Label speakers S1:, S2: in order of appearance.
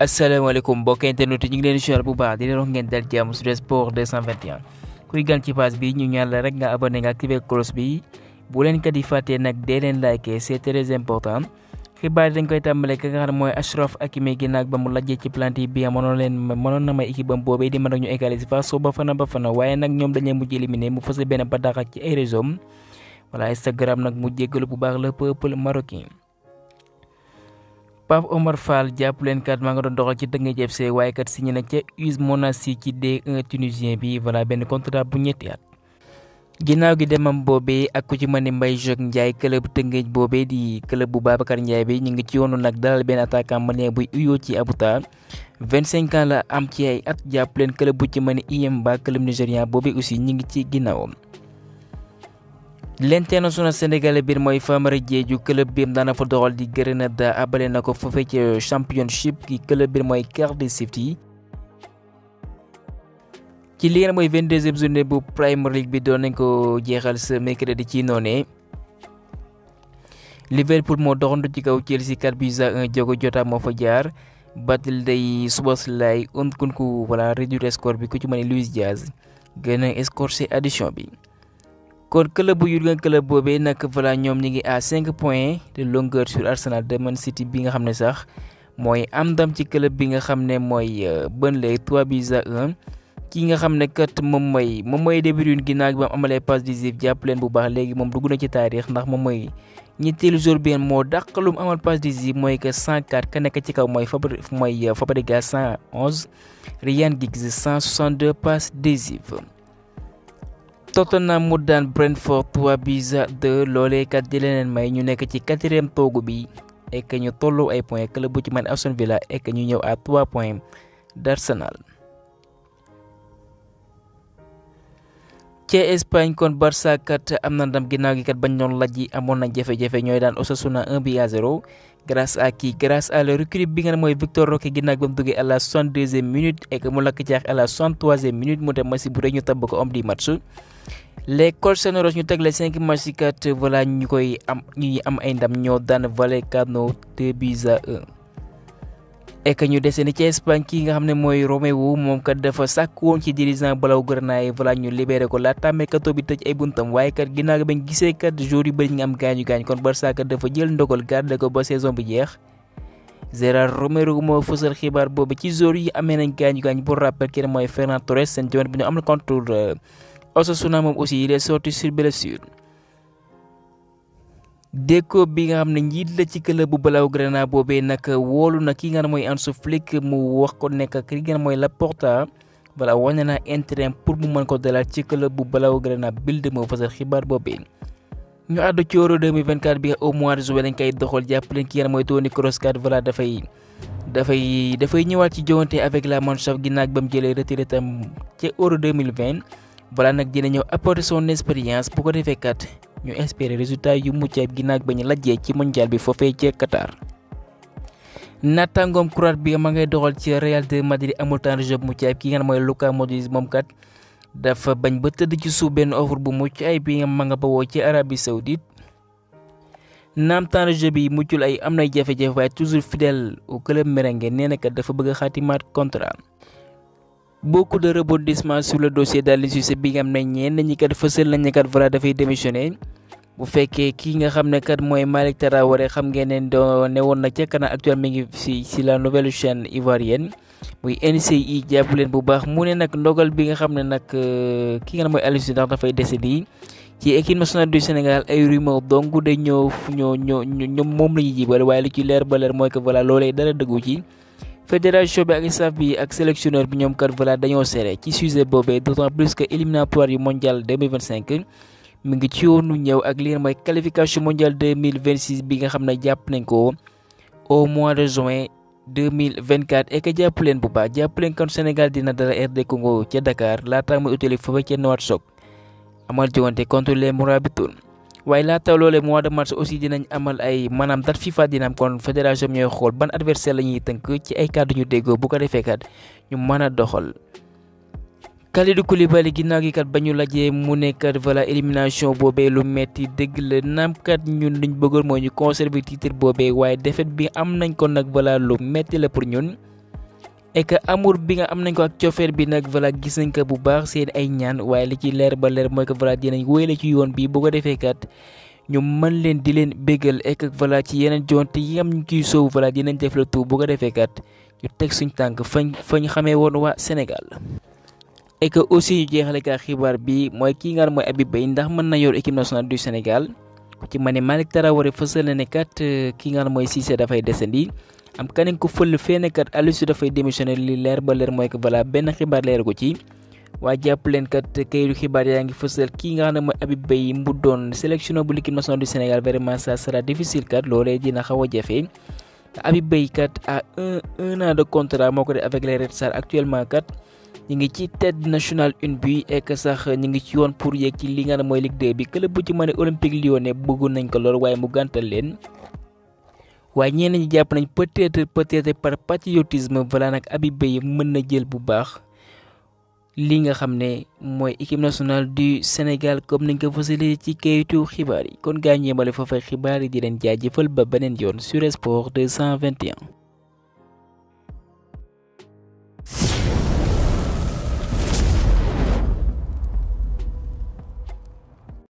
S1: asalaamaaleykum mbokk internet ñu ngi leen di siyaar bu baax di leen wax ngeen dal jàmm sur sport 221 kuy gan ci page bi ñu ñaan la rek nga abonné nga activé cloche bi bu leen kat di fàtte nag dee leen like c'est très important xibaar dañ koy tàmbale ka nga xam ne mooy Achraf Hakimi ginnaaw ba mu lajjee ci plante bi mënoon na may équipe am boobee di mën ak ñu égaliser fa soo ba fana waaye nag ñoom dañuy mujj éliminé mu fësal benn bataaxal ci ay réseau voilà Instagram nag mu jéggalu bu baax le peuple marocain. Pape Omar Fall jàpp leen kat maa nga doon doxal ci Teungueth FC waaye kat signé na ca US Monastir ci D1 tunisien bi voilà benn contrat bu ñetti at. ginnaaw gi demam boobee ak ku ci mën ni Mbaye Jacques Ndiaye club Teungueth boobee di club bu Babacar Ndiaye bi ñu ngi ci yoonu nag dalal benn attaquant malien buy uyoo ci Abuta 25 ans la am ci ay at jàpp leen club bu ci mën ni Enyimba club nigérian boobee aussi ñu ngi ci ginnaawam. L'international sénégalais biir mooy Famara Diédhiou club bi daana fa doxal di Grenada abale na ko foofee ci championship ki club bi mooy Cardiff City. ci li ngeen mooy 22e journée bu Premier League bi doon nañ ko jeexal ce mercredi ci noonee. Liverpool moo doxantu ci kaw Chelsea 4-1 Diogo Jota moo fa jaar battle day Szoboszlai Nkunku voilà réduire score bi ku ci mën Luis Diaz gën a escorché addition bi. kon club bu Jurgen Klopp boobee nag voilà ñoom ñi ngi à 5 points de longueur sur Arsenal de Man City bi nga xam ne sax mooy am ndam ci club bi nga xam ne mooy Burnley 3-1 ki nga xam ne kat moom mooy De Bruyne ginnaaw bi am amalee passe décisive jàpp leen bu baax léegi moom dugg na ci taarix ndax moom mooy ñetteelu jour bi moo dàqalum amal passe décisive mooy que 104 ka nekk ci kaw mooy Fabregas 111 Ryan Giggs 162 passes décisives. Tottenham mu daan Brentford 3-2 loolee kat di leen may ñu nekk ci 4e toogu bi et que ñu tolloo ay points club bu ci mën Aston Villa et que ñu ñëw à 3 points d'Arsenal. ci Espagne kon Barça kat am na ndam ginnaaw gi kat bañ doon lajji amoon na jafe-jafe ñooy daan Osasuna 1-0 grâce à le recrue bi nga ne mooy Victor Roque ginnaaw ba mu duggee à la 62e minute et que mu lakk caax à la 63e minute mu dem match bu rëy ñu tabb ko homme du match. les Colchoneros ñu tegle 5 match yi kat voilà ñu am ay ndam ñoo daan Vallecano 2-1. et que ñu dese ni ci Espagne ki nga xam ne mooy Romeu moom kat dafa sàkk woon ci dirigeant Blaugrana yi voilà ñu libéré ko laata mercato bi tëj ay buntam waaye kat ginnaaw gi bañ gisee kat joueurs yu bëri ñu am gaañu kon Barça kat dafa jël ndogal garder ko ba saison bi jeex. Gérard Romero moo fësal xibaar boobu ci joueurs yi amee nañ gaañu pour rappel ki ne mooy Ferran Torres seen jamono bi ñu am na contre Osasuna moom aussi il est sorti sur blessure. Deco bi nga xam ne njiit la ci club bu Blaugrana boobee nag wóolu na ki nga xam ne mooy Hansi Flick mu wax ko nekk ki nga xam ne mooy Laporta voilà wane na intérêt pour mu mën ko dalal ci club bu Blaugrana Bild moo fasal xibaar boobee. ñu àddu ci Euro 2024 bi au mois de juillet lañ koy doxal jàppale ki nga xam ne mooy Toni Kroos kat voilà dafay ñëwaat ci joŋante avec la Mannschaft ginnaaw ba mu jëlee retraite tam ci Euro 2020 voilà nag dina ñëw apporter son expérience bu ko defee kat. ñu espérer résultat yu mucc ayib ginnaaw ba ñu lajjee ci mondial bi foofee ci Qatar. naataangoom croate bi ma ngay doxal ci Real de Madrid amul temps de jeu bu mucc ayib ki nga xam mooy Luka Modric moom kat dafa bañ ba tëdd ci suuf benn offre bu mucc ayib bi nga ma nga bawoo ci Arabie Saoudite. naam temps de jeu bi muccul ay am nay jafe-jafe waaye toujours fidèle au club merengue nee na kat dafa bëgg a xaatimaat contrat. beaucoup de rebondissements sur le dossier d'Aliou Cissé bi nga xam ne ñenn ñi kat fësal nañ ne kat voilà dafay démissionner bu fekkee kii nga xam ne kat mooy Malick Traoré xam ngeen ne ne woon na ca kanam actuellement mi ngi si la nouvelle chaîne ivoirienne muy NCI jàpp leen bu baax mu ne nag ndogal bi nga xam ne nag ki nga xam mooy Aliou Cissé ndax dafay dese nii ci équipe nationale du Sénégal ay rumeur donc day ñëw ñoom moom la ñuy jibale waaye lu ci leer ba leer mooy que voilà loolee dara dëggu ci. fédération bi ak staff bi ak sélectionneur bi ñoom kat voilà dañoo serré ci sujet boobee d'autant plus que éliminatoire yu mondial 2025 mi ngi ci yoonu ñëw ak li nga mooy qualification mondial 2026 bi nga xam ne jàpp nañ ko au mois de juin 2024 et que jàpp leen bu baax jàpp leen kon Sénégal dina dara RD Congo ca Dakar laata muy utali foofu ca Nouakchott amal joŋante contre les Mourabitoun. waaye laata loolee mois de mars aussi dinañ amal ay maanaam date FIFA dina am kon fédération bi ñooy xool ban adversaire la ñuy tënk ci ay kàddu ñu déggoo bu ko defee kat ñu mën a doxal. Kalidou Koulibaly ginnaaw gi kat ba ñu lajee mu nekkat voilà élimination boobee lu metti dëgg la naam kat ñun luñ bëggoon mooy ñu conserver titre boobee waaye défaite bi am nañ ko nag voilà lu metti la pour ñun. et que amour bi nga am nañ ko ak cofeel bi nag voilà gis nañ ko bu baax seen ay ñaan waaye li ci leer ba leer mooy que voilà dinañ wéyale ci yoon bi bu ko defee kat ñu mën leen di leen bégal et que voilà ci yeneen jonte yi am ñu ciy soow voilà dinañ def le tout bu ko defee kat ñu teg suñ tànk fañ xamee woon waa Sénégal. et que aussi ñu jeexale ka xibaar bi mooy kii nga xam mooy Habib Beye ndax mën na yor équipe nationale du Sénégal ku ci ma ne Malick Traoré fësal na ne kat kii nga xam mooy Cissé dafay desandi. am keneen ko fël fenn kat Aliou Cissé dafay démissionné li leer ba leer mooy que voilà benn xibaar leer ko ci waa jàpp leen kat kayitu xibaar yaa ngi fësal kii nga xam ne mooy Habib Beye mu doon sélectionneur bu l'équipe nationale du Sénégal vraiment ça sera difficile kat loolee dina xaw a jafe Habib Beye kat à un an de contrat moo ko def avec les Red Stars actuellement kat ñu ngi ci tête nationale une bi et que sax ñu ngi ci yoon pour yegg ci li nga xam ne mooy Ligue 2 bi club bu ci mën a Olympique Lyonnais bëggoon nañ ko lool waaye mu gàntal leen. waaye ñenn ñi jàpp nañ peut-être par patriotisme voilà nag Habib Beye mën na jël bu baax li nga xam ne mooy équipe nationale du Sénégal comme niñ ko fësalee ci kayitu xibaar yi kon gaa ñeemale foofee xibaar yi di leen jaajëfal ba beneen yoon sur Sport 221.